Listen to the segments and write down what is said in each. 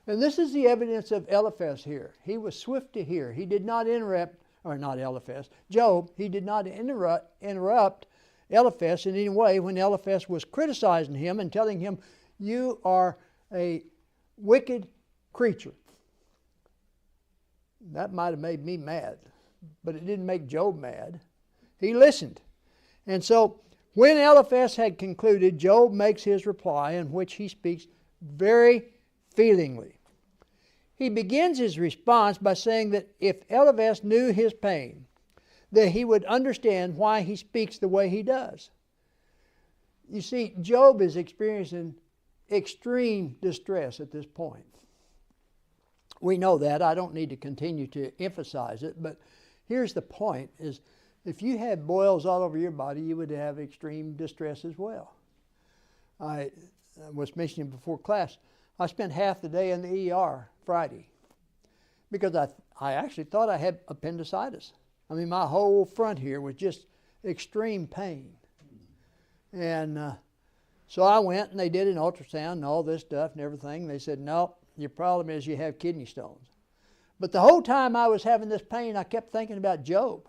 And this is the evidence of Eliphaz here. He was swift to hear. He did not interrupt, or not Eliphaz, Job, he did not interrupt Eliphaz in any way when Eliphaz was criticizing him and telling him, you are a wicked creature. That might have made me mad, but it didn't make Job mad. He listened. And so when Eliphaz had concluded, Job makes his reply in which he speaks very feelingly. He begins his response by saying that if Eliphaz knew his pain, that he would understand why he speaks the way he does. You see, Job is experiencing extreme distress at this point. We know that. I don't need to continue to emphasize it, but here's the point, is if you had boils all over your body, you would have extreme distress as well. I was mentioning before class, I spent half the day in the ER Friday because I actually thought I had appendicitis. I mean, my whole front here was just extreme pain. And so I went and they did an ultrasound and all this stuff and everything. They said, no, your problem is you have kidney stones. But the whole time I was having this pain, I kept thinking about Job.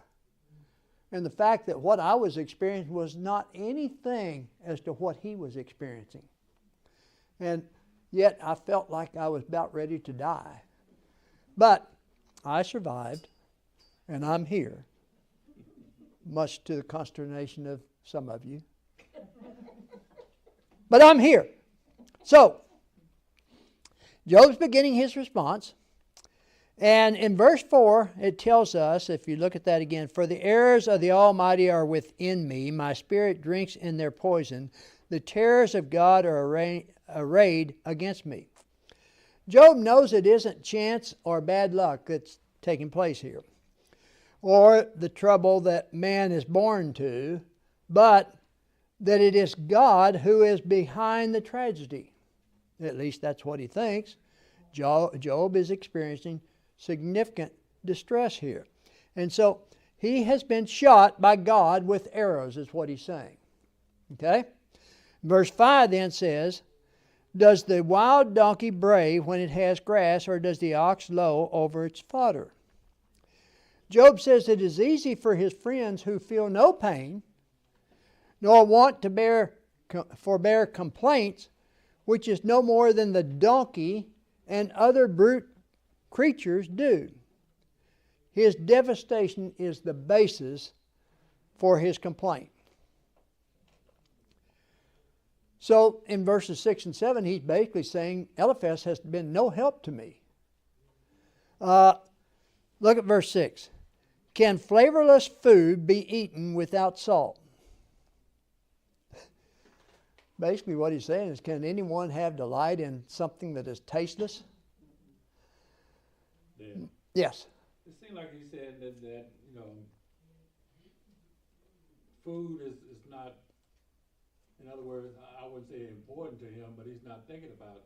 And the fact that what I was experiencing was not anything as to what he was experiencing. And yet I felt like I was about ready to die. But I survived, and I'm here, much to the consternation of some of you. But I'm here. So, Job's beginning his response. And in verse 4, it tells us, if you look at that again, for the errors of the Almighty are within me. My spirit drinks in their poison. The terrors of God are arrayed against me. Job knows it isn't chance or bad luck that's taking place here, or the trouble that man is born to, but that it is God who is behind the tragedy. At least that's what he thinks. Job is experiencing significant distress here. And so he has been shot by God with arrows, is what he's saying. Okay? Verse 5 then says, does the wild donkey bray when it has grass, or does the ox low over its fodder? Job says it is easy for his friends who feel no pain, nor want to forbear complaints, which is no more than the donkey and other brute creatures do. His devastation is the basis for his complaint. So in verses 6 and 7, he's basically saying, Eliphaz has been no help to me. Look at verse 6. Can flavorless food be eaten without salt? Basically what he's saying is, can anyone have delight in something that is tasteless? Yeah. Yes. It seemed like he said that food is not, in other words, I wouldn't say important to him, but he's not thinking about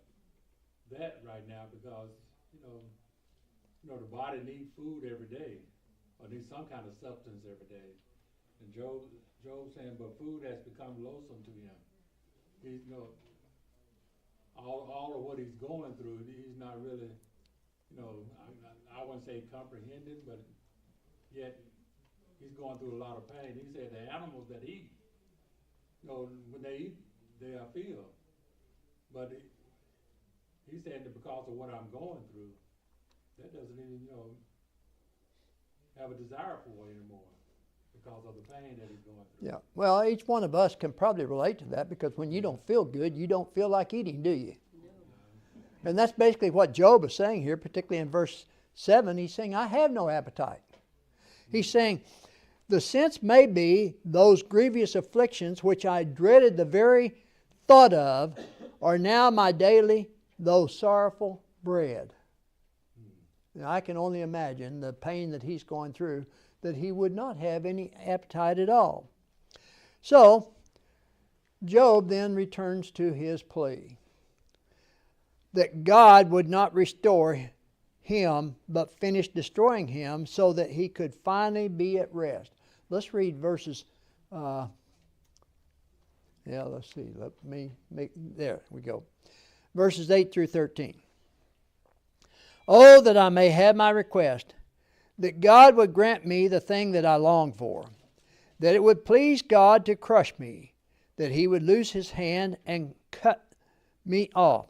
that right now because, the body needs food every day, or needs some kind of substance every day. And Job saying, but food has become loathsome to him. He's, all of what he's going through, he's not really, I wouldn't say comprehending, but yet he's going through a lot of pain. He said the animals that eat, when they eat, they are filled. But he said that because of what I'm going through, that doesn't even, have a desire for anymore because of the pain that he's going through. Yeah. Well, each one of us can probably relate to that, because when you don't feel good, you don't feel like eating, do you? No. And that's basically what Job is saying here, particularly in verse 7. He's saying, I have no appetite. He's saying, the sense may be those grievous afflictions which I dreaded the very thought of are now my daily, though sorrowful, bread. Now, I can only imagine the pain that he's going through, that he would not have any appetite at all. So, Job then returns to his plea that God would not restore him, but finish destroying him so that he could finally be at rest. Let's read verses, let's see, there we go. Verses 8 through 13. Oh, that I may have my request, that God would grant me the thing that I long for, that it would please God to crush me, that he would loose his hand and cut me off.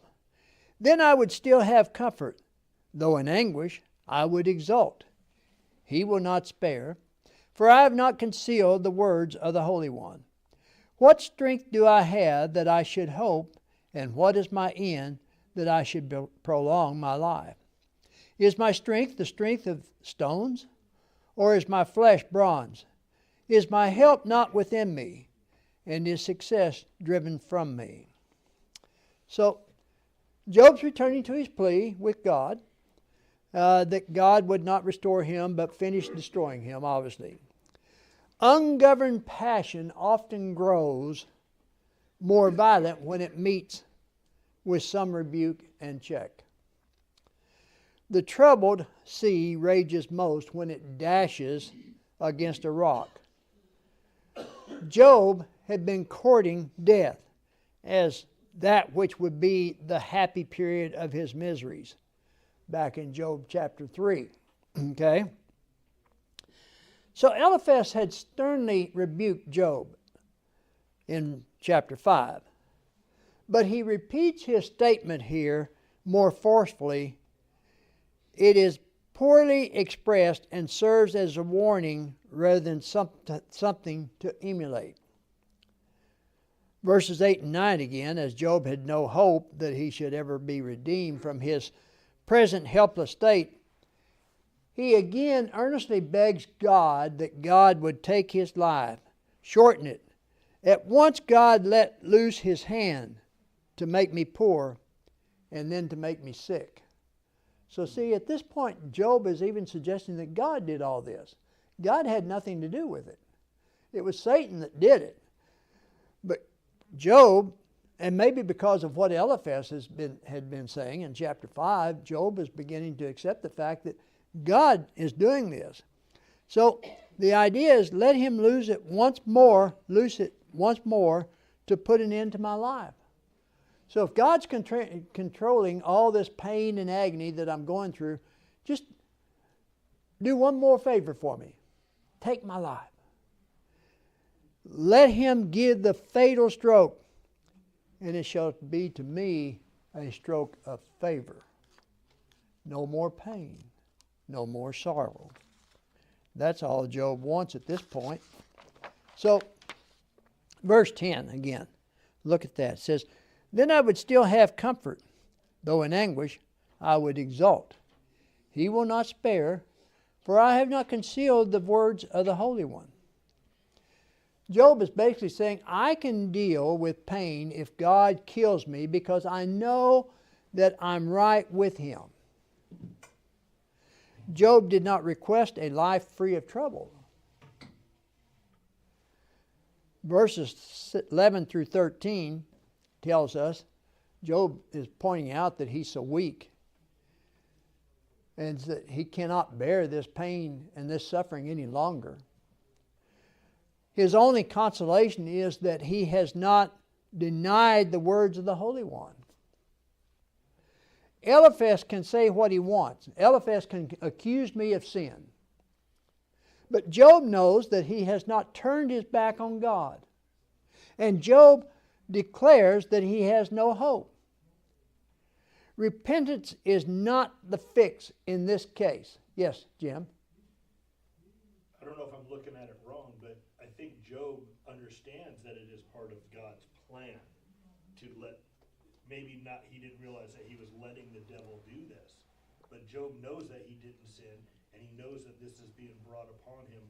Then I would still have comfort, though in anguish I would exult. He will not spare, for I have not concealed the words of the Holy One. What strength do I have that I should hope, and what is my end that I should prolong my life? Is my strength the strength of stones, or is my flesh bronze? Is my help not within me, and is success driven from me? So, Job's returning to his plea with God, that God would not restore him, but finish destroying him, obviously. Ungoverned passion often grows more violent when it meets with some rebuke and check. The troubled sea rages most when it dashes against a rock. Job had been courting death as that which would be the happy period of his miseries, back in Job chapter 3. Okay? So Eliphaz had sternly rebuked Job in chapter 5. But he repeats his statement here more forcefully. It is poorly expressed and serves as a warning rather than something to emulate. Verses 8 and 9 again, as Job had no hope that he should ever be redeemed from his present helpless state, he again earnestly begs God that God would take his life, shorten it. At once God let loose his hand to make me poor and then to make me sick. So see, at this point, Job is even suggesting that God did all this. God had nothing to do with it. It was Satan that did it. But Job, and maybe because of what Eliphaz had been saying in chapter 5, Job is beginning to accept the fact that God is doing this. So the idea is let him loose it once more to put an end to my life. So if God's controlling all this pain and agony that I'm going through, just do one more favor for me. Take my life. Let him give the fatal stroke, and it shall be to me a stroke of favor. No more pain, no more sorrow. That's all Job wants at this point. So, verse 10 again. Look at that. It says, then I would still have comfort, though in anguish I would exult. He will not spare, for I have not concealed the words of the Holy One. Job is basically saying, I can deal with pain if God kills me because I know that I'm right with him. Job did not request a life free of trouble. Verses 11 through 13 tells us, Job is pointing out that he's so weak and that he cannot bear this pain and this suffering any longer. His only consolation is that he has not denied the words of the Holy One. Eliphaz can say what he wants. Eliphaz can accuse me of sin. But Job knows that he has not turned his back on God. And Job declares that he has no hope. Repentance is not the fix in this case. Yes, Jim? I don't know if I'm looking at it wrong, but I think Job understands that it is part of God's plan to let, maybe not, he didn't realize that he was letting the devil do this, but Job knows that he didn't sin, and he knows that this is being brought upon him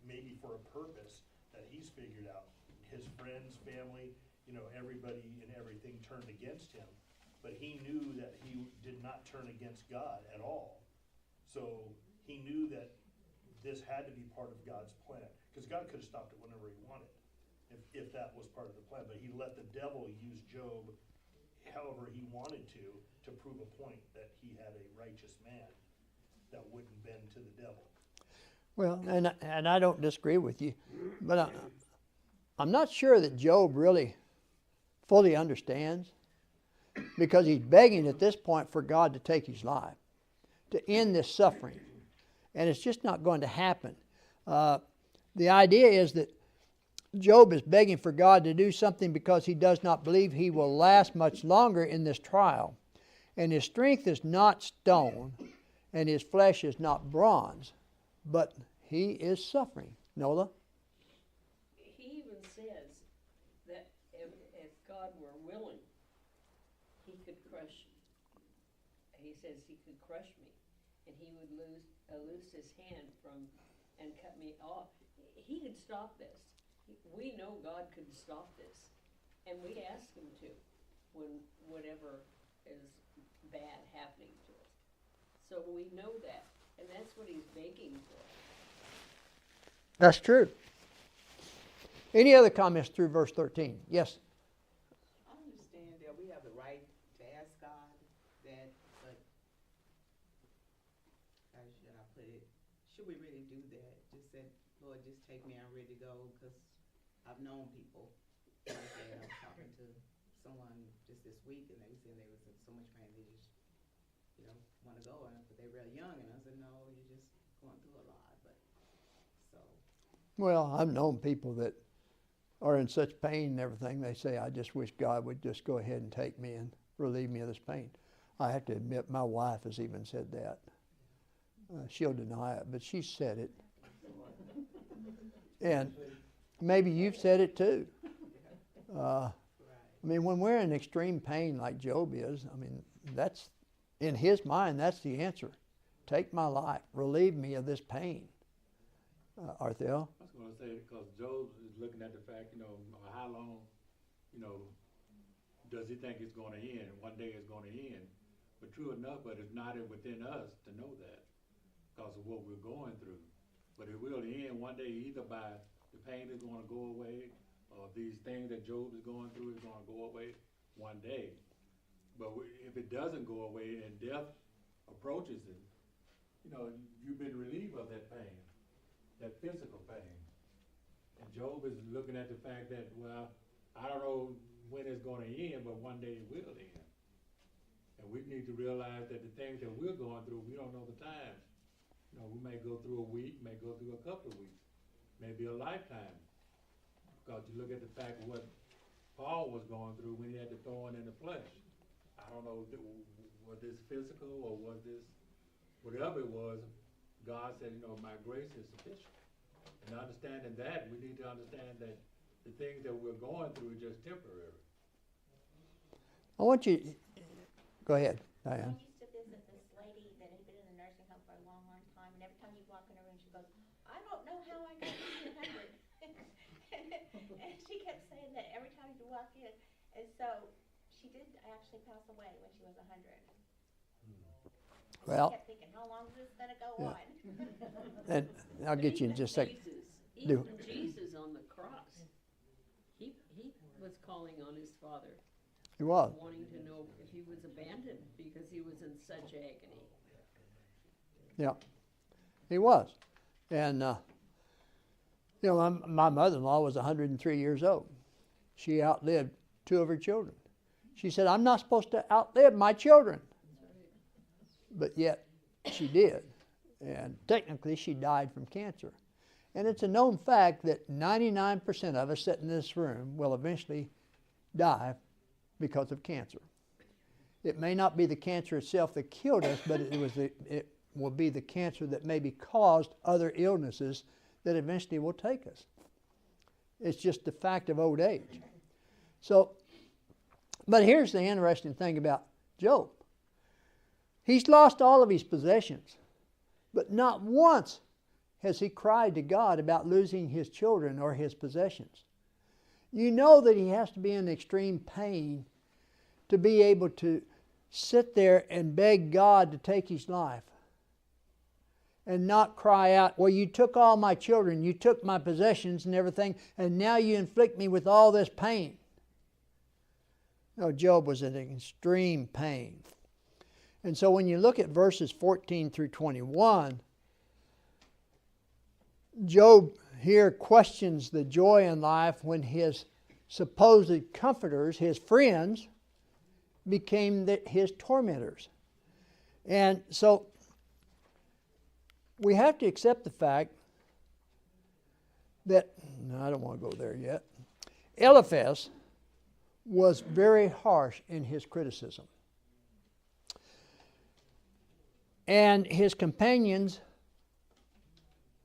maybe for a purpose that he's figured out. His friends, family, everybody and everything turned against him, but he knew that he did not turn against God at all. So he knew that this had to be part of God's plan, because God could have stopped it whenever he wanted, if that was part of the plan. But he let the devil use Job however he wanted to prove a point that he had a righteous man that wouldn't bend to the devil. Well, and I don't disagree with you, but I'm not sure that Job really fully understands, because he's begging at this point for God to take his life. to end this suffering. And it's just not going to happen. The idea is that Job is begging for God to do something because he does not believe he will last much longer in this trial. And his strength is not stone, and his flesh is not bronze, but he is suffering. Nola? He even says that if God were willing, he could crush. He says he could crush me, and he would loose his hand from and cut me off. He could stop this. We know God could stop this, and we ask him to when whatever is bad happening to us. So we know that, and that's what he's begging for. That's true. Any other comments through verse 13? Yes? I understand that we have the right to ask God that, but how should I put it? Should we really do that? Just say, Lord, just take me, I'm ready to go, because I've known people like that. I was talking to someone just this week, and they said they was in so much pain, they just, want to go, but they're really young, and I said, no, you're just going through a lot, but, so. Well, I've known people that are in such pain and everything, they say, I just wish God would just go ahead and take me and relieve me of this pain. I have to admit, my wife has even said that. She'll deny it, but she said it. And maybe you've said it too. I mean, when we're in extreme pain like Job is, I mean, that's, in his mind, that's the answer. Take my life. Relieve me of this pain. Arthel? I was going to say, because Job is looking at the fact, how long, does he think it's going to end? One day it's going to end. But true enough, but it's not within us to know that because of what we're going through. But it will end one day, either by the pain is going to go away, or these things that Job is going through is going to go away one day. But if it doesn't go away and death approaches it, you've been relieved of that pain, that physical pain. And Job is looking at the fact that, well, I don't know when it's going to end, but one day it will end. And we need to realize that the things that we're going through, we don't know the time. We may go through a week, may go through a couple of weeks, maybe a lifetime. Because you look at the fact of what Paul was going through when he had the thorn in the flesh. I don't know, was this physical or was this, whatever it was, God said, my grace is sufficient. And understanding that, we need to understand that the things that we're going through are just temporary. I want you, go ahead, Diane. I used to visit this lady that had been in the nursing home for a long, long time, and every time you walk in her room, she goes, I don't know how I got to be 100. And she kept saying that every time you walk in. And so she did actually pass away when she was 100. Well, I kept thinking, how long is this going to go on? and I'll get you in just a second. Even Jesus on the cross, he was calling on his Father, He was. wanting to know if he was abandoned because he was in such agony. Yeah, he was. And, my mother-in-law was 103 years old. She outlived 2 of her children. She said, I'm not supposed to outlive my children. But yet, she did. And technically, she died from cancer. And it's a known fact that 99% of us sitting in this room will eventually die because of cancer. It may not be the cancer itself that killed us, but it will be the cancer that maybe caused other illnesses that eventually will take us. It's just the fact of old age. So, but here's the interesting thing about Job. He's lost all of his possessions, but not once has he cried to God about losing his children or his possessions. You know that he has to be in extreme pain to be able to sit there and beg God to take his life and not cry out, well, you took all my children, you took my possessions and everything, and now you inflict me with all this pain. No, Job was in extreme pain. And so when you look at verses 14 through 21, Job here questions the joy in life when his supposed comforters, his friends, became his tormentors. And so we have to accept the fact that, no, I don't want to go there yet. Eliphaz was very harsh in his criticism. And his companions,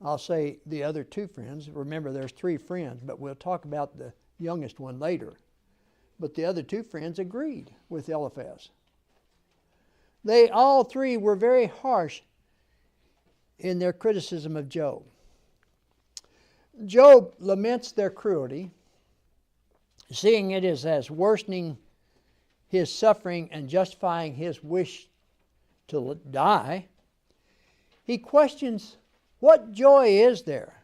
I'll say the other two friends, remember there's three friends, but we'll talk about the youngest one later. But the other two friends agreed with Eliphaz. They all three were very harsh in their criticism of Job. Job laments their cruelty, seeing it as worsening his suffering and justifying his wish to die. He questions, what joy is there?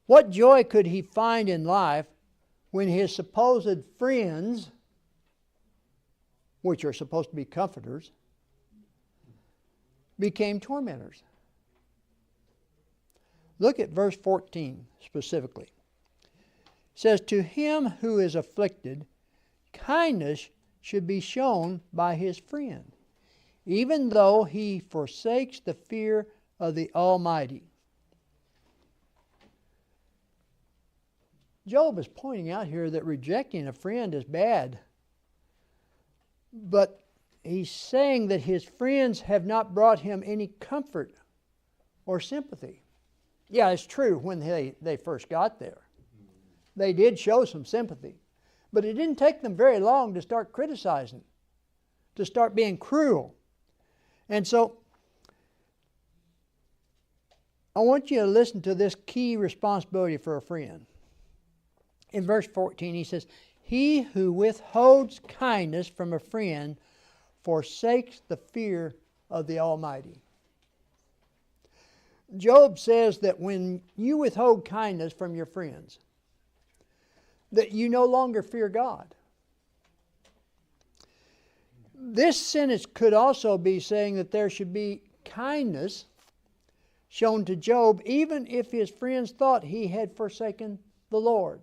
What joy could he find in life when his supposed friends, which are supposed to be comforters, became tormentors? Look at verse 14 specifically. It says, to him who is afflicted, kindness should be shown by his friend, even though he forsakes the fear of the Almighty. Job is pointing out here that rejecting a friend is bad. But he's saying that his friends have not brought him any comfort or sympathy. Yeah, it's true when they first got there. They did show some sympathy. But it didn't take them very long to start criticizing, to start being cruel. And so, I want you to listen to this key responsibility for a friend. In verse 14 he says, he who withholds kindness from a friend forsakes the fear of the Almighty. Job says that when you withhold kindness from your friends, that you no longer fear God. This sentence could also be saying that there should be kindness shown to Job even if his friends thought he had forsaken the Lord.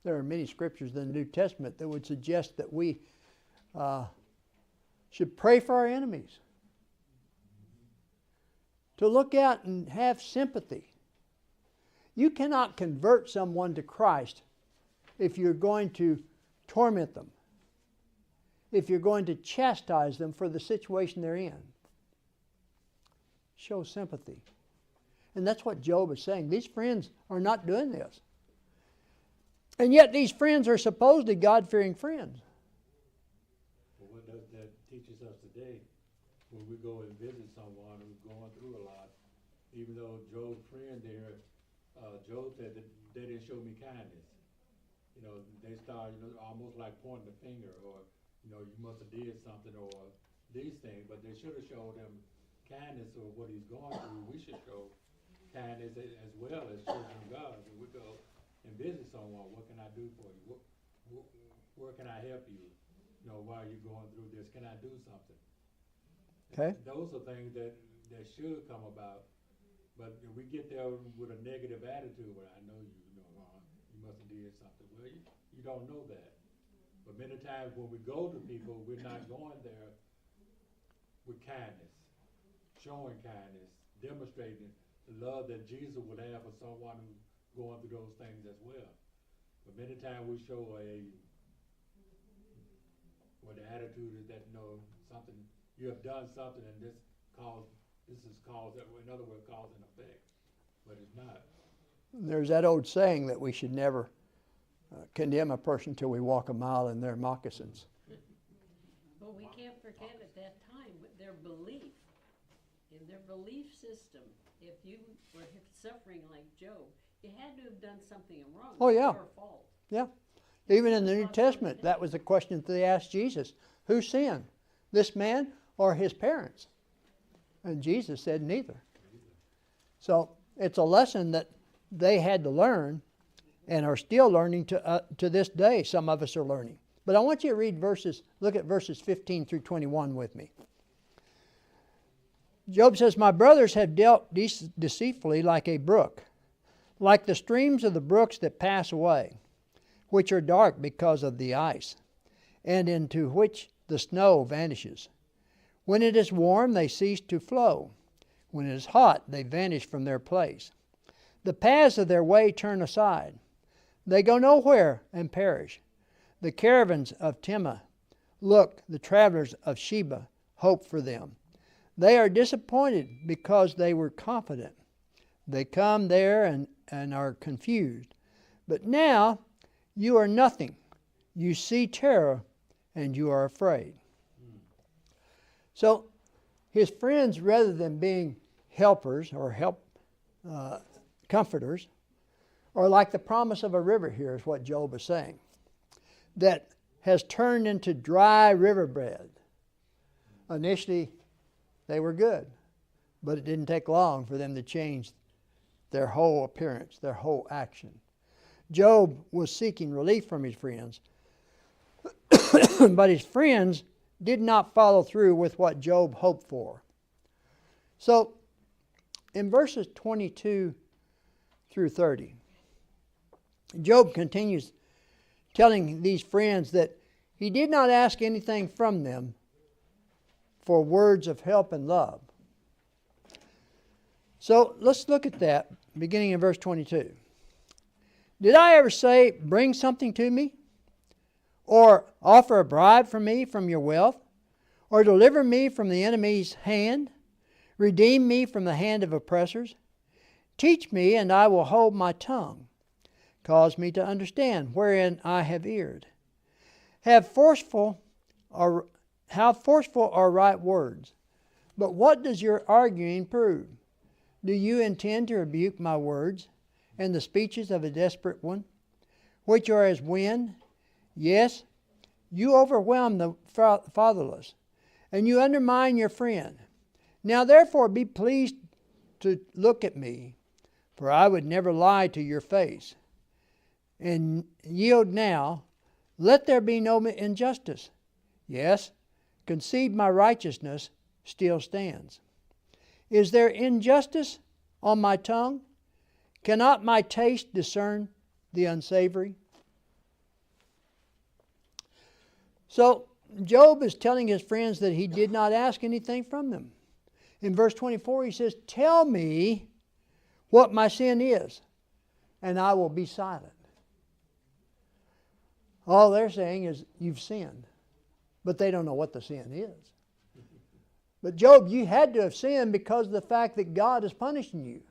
There are many scriptures in the New Testament that would suggest that we should pray for our enemies, to look out and have sympathy. You cannot convert someone to Christ if you're going to torment them, if you're going to chastise them for the situation they're in. Show sympathy. And that's what Job is saying. These friends are not doing this. And yet these friends are supposedly God-fearing friends. Well, what does that teaches us today? When we go and visit someone who's going through a lot, even though Job's friend there, Job said that they didn't show me kindness. You know, they start, almost like pointing the finger, or, you must have did something, or these things, but they should have showed him kindness of what he's going through. We should show kindness as well as children of God. When we go and visit someone, what can I do for you? Where can I help you? While you're going through this, can I do something? Okay. Those are things that should come about. But if we get there with a negative attitude, well, I know you must have did something. Well, you don't know that. But many times when we go to people, we're not going there with kindness, showing kindness, demonstrating the love that Jesus would have for someone who's going through those things as well. But many times we show the attitude is that something, you have done something and this is cause, in other words, cause and effect, but it's not. There's that old saying that we should never condemn a person till we walk a mile in their moccasins. But we can't forget at that time their belief, in their belief system. If you were suffering like Job, you had to have done something wrong. Oh, yeah. It's your fault. Yeah. Even in the New Testament, that was the question that they asked Jesus. Who sinned? This man or his parents? And Jesus said neither. So it's a lesson that they had to learn and are still learning to this day. Some of us are learning. But I want you to look at verses 15 through 21 with me. Job says, my brothers have dealt deceitfully like a brook, like the streams of the brooks that pass away, which are dark because of the ice, and into which the snow vanishes. When it is warm, they cease to flow. When it is hot, they vanish from their place. The paths of their way turn aside. They go nowhere and perish. The caravans of Tema look, the travelers of Sheba hope for them. They are disappointed because they were confident. They come there and are confused. But now you are nothing. You see terror and you are afraid. So his friends, rather than being helpers or comforters, are like the promise of a river here, is what Job is saying, that has turned into dry riverbed. Initially, they were good, but it didn't take long for them to change their whole appearance, their whole action. Job was seeking relief from his friends, but his friends did not follow through with what Job hoped for. So, in verses 22 through 30, Job continues telling these friends that he did not ask anything from them for words of help and love. So let's look at that, beginning in verse 22. Did I ever say, bring something to me? Or offer a bribe for me from your wealth? Or deliver me from the enemy's hand? Redeem me from the hand of oppressors? Teach me, and I will hold my tongue. Cause me to understand wherein I have erred. How forceful are right words? But what does your arguing prove? Do you intend to rebuke my words and the speeches of a desperate one, which are as wind? Yes, you overwhelm the fatherless, and you undermine your friend. Now therefore be pleased to look at me, for I would never lie to your face. And yield now, let there be no injustice. Yes, concede my righteousness still stands. Is there injustice on my tongue? Cannot my taste discern the unsavory? So Job is telling his friends that he did not ask anything from them. In verse 24 he says, tell me what my sin is, and I will be silent. All they're saying is, you've sinned. But they don't know what the sin is. But Job, you had to have sinned because of the fact that God is punishing you.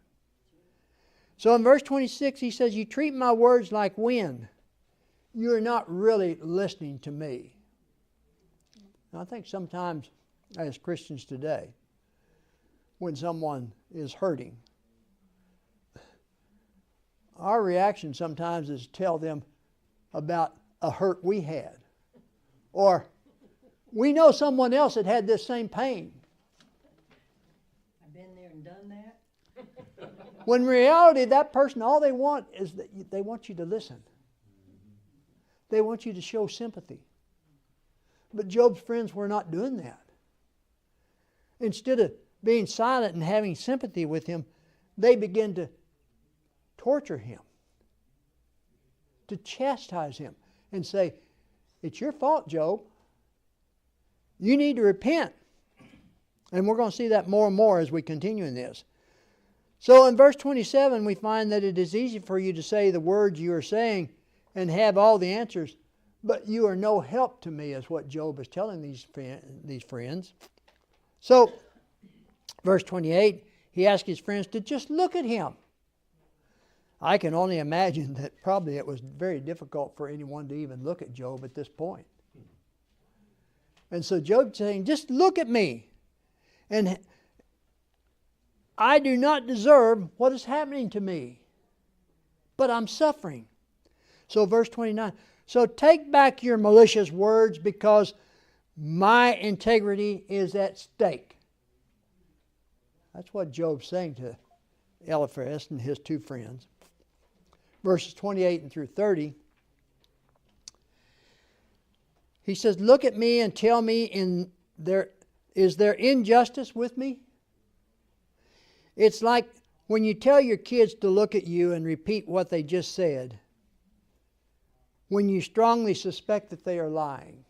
So in verse 26 he says, you treat my words like wind. You are not really listening to me. And I think sometimes as Christians today, when someone is hurting, our reaction sometimes is to tell them about a hurt we had. Or we know someone else that had this same pain. I've been there and done that. When in reality, that person, all they want is that they want you to listen. They want you to show sympathy. But Job's friends were not doing that. Instead of being silent and having sympathy with him, they began to torture him, to chastise him, and say, it's your fault, Job. You need to repent. And we're going to see that more and more as we continue in this. So in verse 27 we find that it is easy for you to say the words you are saying and have all the answers, but you are no help to me, is what Job is telling these friends. So, verse 28, he asked his friends to just look at him. I can only imagine that probably it was very difficult for anyone to even look at Job at this point. And so Job's saying, just look at me. And I do not deserve what is happening to me, but I'm suffering. So verse 29, so take back your malicious words because my integrity is at stake. That's what Job's saying to Eliphaz and his two friends. Verses 28 and through 30, he says, look at me and tell me, is there injustice with me? It's like when you tell your kids to look at you and repeat what they just said, when you strongly suspect that they are lying.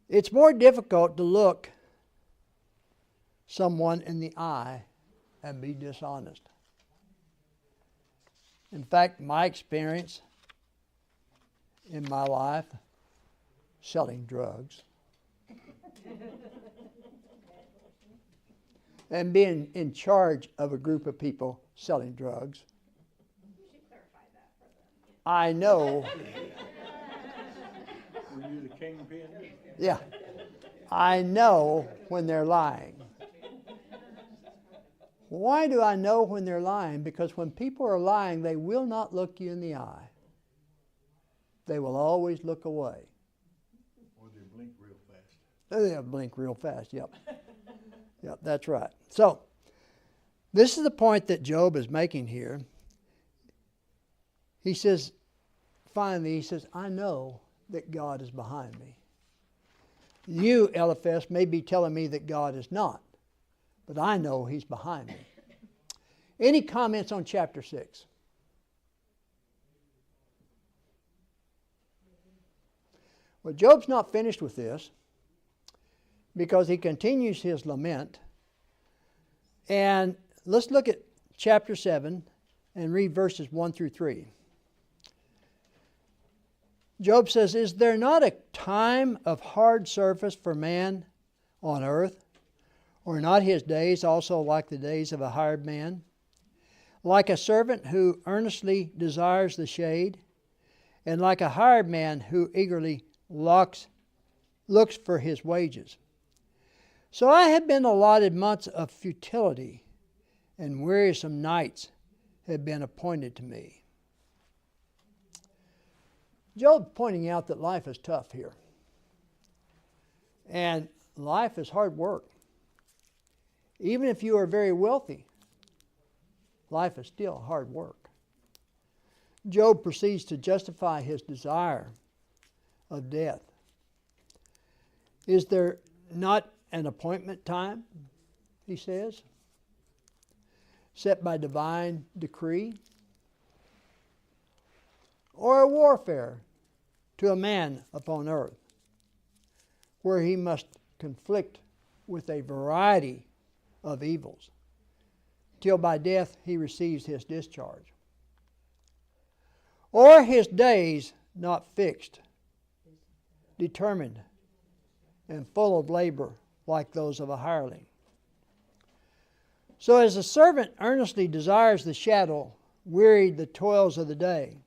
It's more difficult to look someone in the eye and be dishonest. In fact, my experience in my life selling drugs and being in charge of a group of people selling drugs, I know, Were you the kingpin? yeah, I know when they're lying. Why do I know when they're lying? Because when people are lying, they will not look you in the eye. They will always look away. Or they blink real fast. They'll blink real fast, yep. Yep, that's right. So, this is the point that Job is making here. He says, finally, he says, I know that God is behind me. You, Eliphaz, may be telling me that God is not, but I know He's behind me. Any comments on chapter 6? Well, Job's not finished with this because he continues his lament. And let's look at chapter 7 and read verses 1 through 3. Job says, is there not a time of hard service for man on earth? Or not his days also like the days of a hired man? Like a servant who earnestly desires the shade, and like a hired man who eagerly looks for his wages. So I have been allotted months of futility, and wearisome nights have been appointed to me. Job pointing out that life is tough here. And life is hard work. Even if you are very wealthy, life is still hard work. Job proceeds to justify his desire of death. Is there not an appointment time, he says, set by divine decree? Or a warfare to a man upon earth, where he must conflict with a variety of evils, till by death he receives his discharge? Or his days not fixed, determined, and full of labor like those of a hireling? So as a servant earnestly desires the shadow, wearied the toils of the day,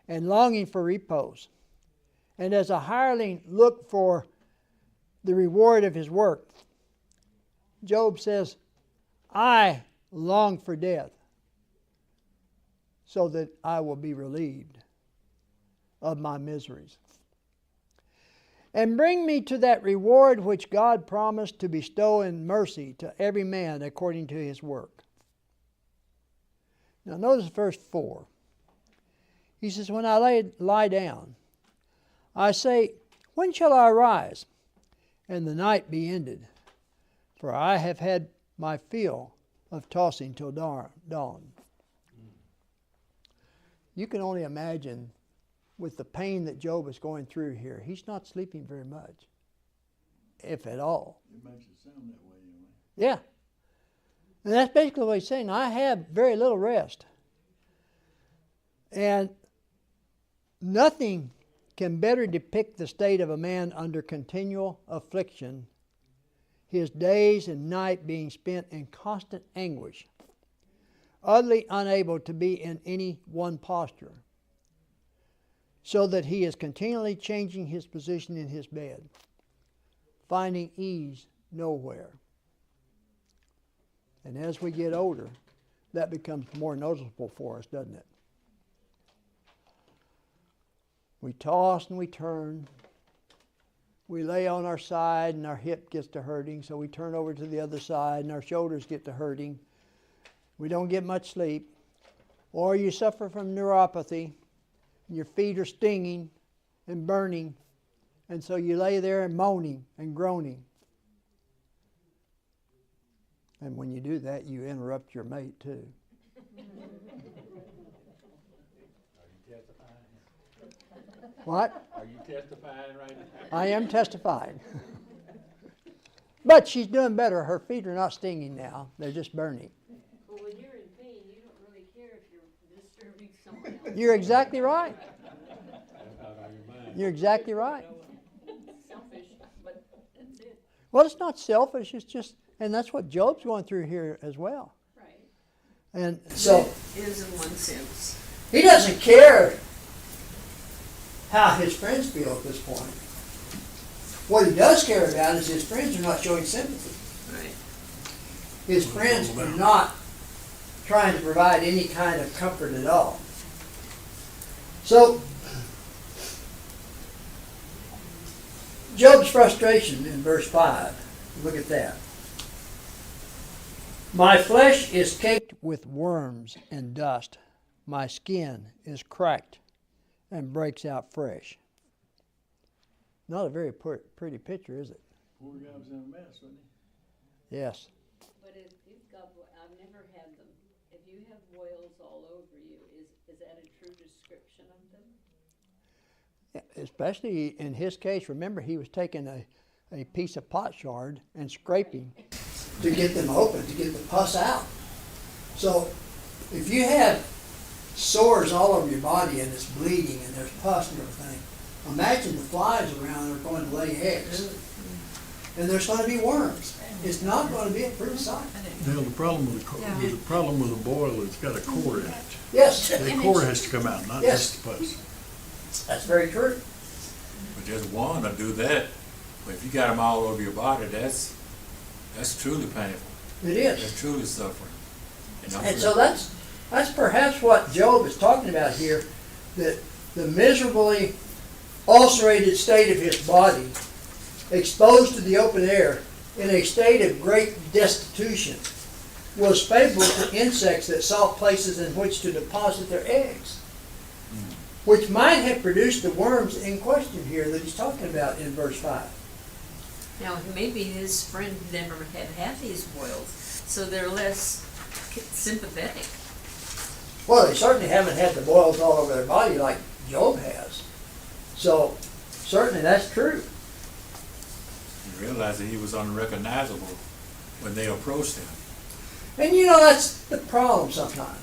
and longing for repose, and as a hireling look for the reward of his work, Job says, I long for death, so that I will be relieved of my miseries. And bring me to that reward which God promised to bestow in mercy to every man according to his work. Now notice verse 4. He says, when I lie down, I say, when shall I arise, and the night be ended? For I have had my fill of tossing till dawn. You can only imagine, with the pain that Job is going through here, he's not sleeping very much, if at all. It makes it sound that way, anyway. Yeah. And that's basically what he's saying. I have very little rest. And nothing can better depict the state of a man under continual affliction, his days and night being spent in constant anguish, utterly unable to be in any one posture, so that he is continually changing his position in his bed, finding ease nowhere. And as we get older, that becomes more noticeable for us, doesn't it? We toss and we turn. We lay on our side and our hip gets to hurting, so we turn over to the other side and our shoulders get to hurting. We don't get much sleep. Or you suffer from neuropathy, and your feet are stinging and burning, and so you lay there and moaning and groaning. And when you do that, you interrupt your mate too. What? Are you testifying right now? I am testifying. But she's doing better. Her feet are not stinging now. They're just burning. Well, when you're in pain, you don't really care if you're disturbing someone else. You're exactly right. That's out of your mind. You're exactly right. Selfish, but that's it, Well, it's not selfish. It's just, and that's what Job's going through here as well. right? And so It is in one sense. he doesn't care how his friends feel at this point. What he does care about is his friends are not showing sympathy. Right. His friends are not trying to provide any kind of comfort at all. So, Job's frustration in verse 5, look at that. My flesh is caked with worms and dust. My skin is cracked and breaks out fresh. Not a very pretty picture, is it? Poor guy was in a mess, wasn't he? Yes. But if you've got, I've never had them. If you have boils all over you, is that a true description of them? Yeah, especially in his case, remember he was taking a piece of potsherd and scraping to get them open, to get the pus out. So if you have sores all over your body and it's bleeding and there's pus and everything, imagine the flies around are going to lay eggs. And there's going to be worms. It's not going to be a pretty sight. Now, the problem with the problem with a boil is it's got a core in it. Yes, The core has to come out, not Yes. just the pus. that's very true. But just one to do that, but if you got them all over your body, that's truly painful. It is. That's truly suffering. You know? And so that's perhaps what Job is talking about here, that the miserably ulcerated state of his body, exposed to the open air, in a state of great destitution, was favorable to insects that sought places in which to deposit their eggs, which might have produced the worms in question here that he's talking about in verse 5. Now, maybe his friend never had these boils, so they're less sympathetic. Well, they certainly haven't had the boils all over their body like Job has. So, certainly that's true. You realize that he was unrecognizable when they approached him. And you know, that's the problem sometimes.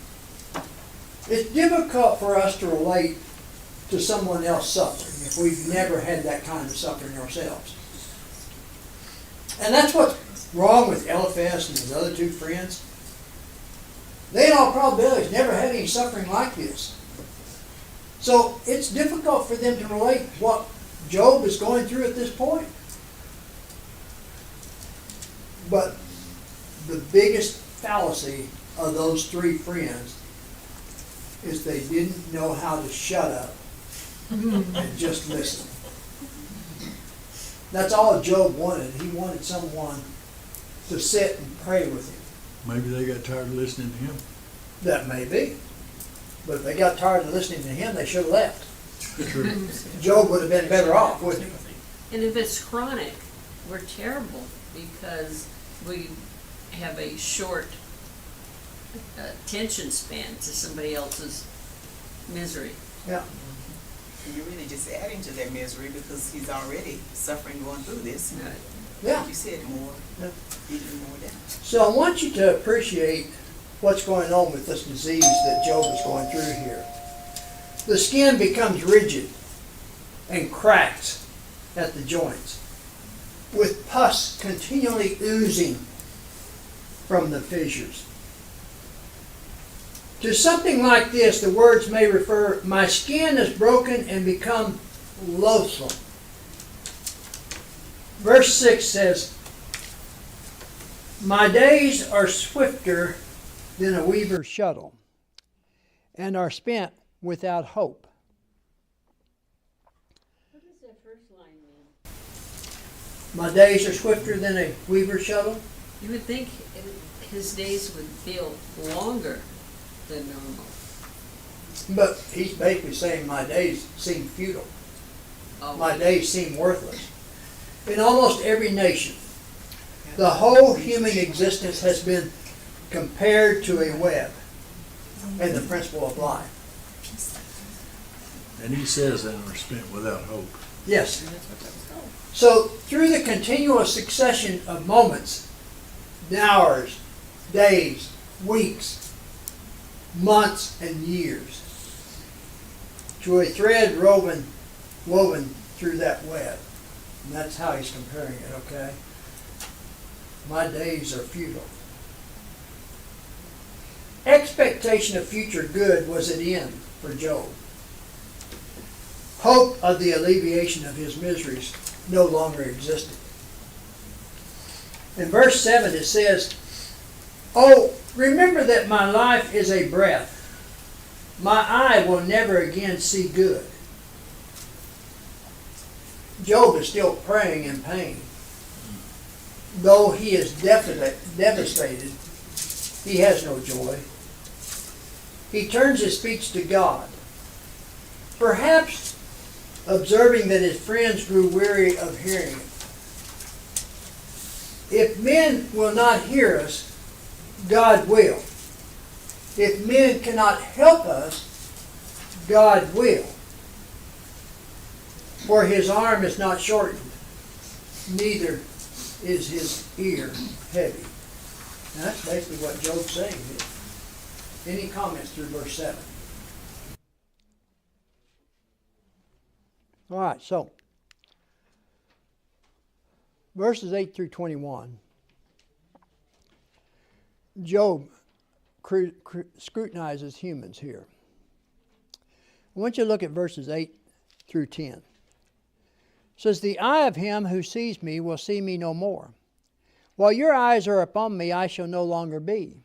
It's difficult for us to relate to someone else suffering if we've never had that kind of suffering ourselves. And that's what's wrong with Eliphaz and his other two friends. They in all probability never had any suffering like this. So it's difficult for them to relate what Job is going through at this point. But the biggest fallacy of those three friends is they didn't know how to shut up and just listen. That's all Job wanted. He wanted someone to sit and pray with him. Maybe they got tired of listening to him. That may be. But if they got tired of listening to him, they should have left. True. Job would have been better off, wouldn't he? And if it's chronic, we're terrible because we have a short attention span to somebody else's misery. Yeah. And you're really just adding to their misery because he's already suffering going through this. Yeah. Like you said, more, Yeah. even more down. So I want you to appreciate what's going on with this disease that Job is going through here. The skin becomes rigid and cracks at the joints, with pus continually oozing from the fissures. To something like this, the words may refer, my skin is broken and become loathsome. Verse 6 says, my days are swifter than a weaver's shuttle, and are spent without hope. What does that first line mean? My days are swifter than a weaver's shuttle. You would think his days would feel longer than normal. But he's basically saying my days seem futile. Oh, My days seem worthless. In almost every nation, the whole human existence has been compared to a web and the principle of life. And he says that are spent without hope. Yes. And that's what that was called. So through the continuous succession of moments, hours, days, weeks, months, and years, to a thread woven through that web. And that's how he's comparing it, okay? My days are futile. Expectation of future good was an end for Job. Hope of the alleviation of his miseries no longer existed. In verse 7 it says, "Oh, remember that my life is a breath. My eye will never again see good." Job is still praying in pain. Though he is devastated, he has no joy. He turns his speech to God. Perhaps observing that his friends grew weary of hearing it. If men will not hear us, God will. If men cannot help us, God will. For his arm is not shortened, neither is his ear heavy. And that's basically what Job's saying here. Any comments through verse 7? All right, so verses 8 through 21. Job scrutinizes humans here. I want you to look at verses 8 through 10. It says, "The eye of him who sees me will see me no more. While your eyes are upon me, I shall no longer be.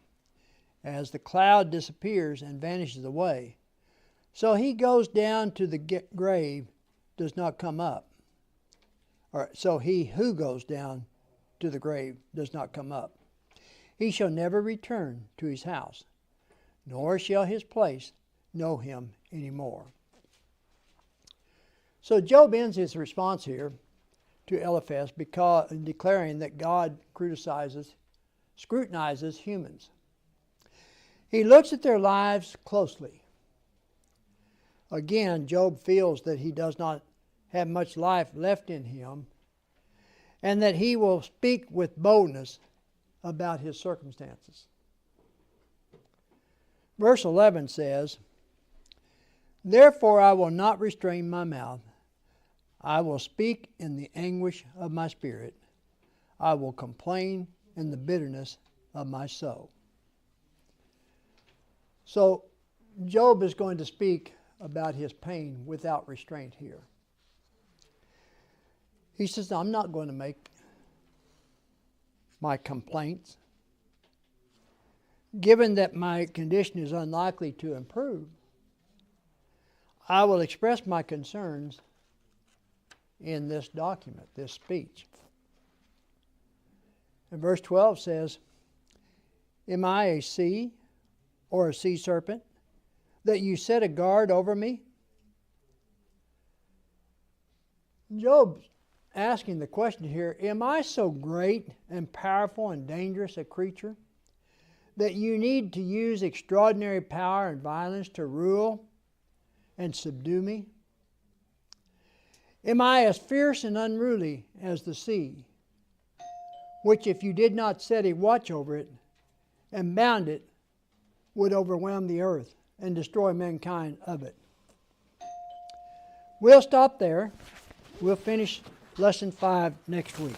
As the cloud disappears and vanishes away, so he goes down to the grave, does not come up. Or so he who goes down to the grave does not come up. He shall never return to his house, nor shall his place know him anymore." So Job ends his response here to Eliphaz because declaring that God scrutinizes humans. He looks at their lives closely. Again, Job feels that he does not have much life left in him, and that he will speak with boldness about his circumstances. Verse 11 says, "Therefore I will not restrain my mouth. I will speak in the anguish of my spirit. I will complain in the bitterness of my soul." So Job is going to speak about his pain without restraint here. He says, "I'm not going to make my complaints. Given that my condition is unlikely to improve, I will express my concerns in this document, this speech." And verse 12 says, "Am I a sea or a sea serpent that you set a guard over me?" Job's asking the question here, am I so great and powerful and dangerous a creature that you need to use extraordinary power and violence to rule and subdue me? Am I as fierce and unruly as the sea, which if you did not set a watch over it and bound it, would overwhelm the earth and destroy mankind of it? We'll stop there. We'll finish lesson 5 next week.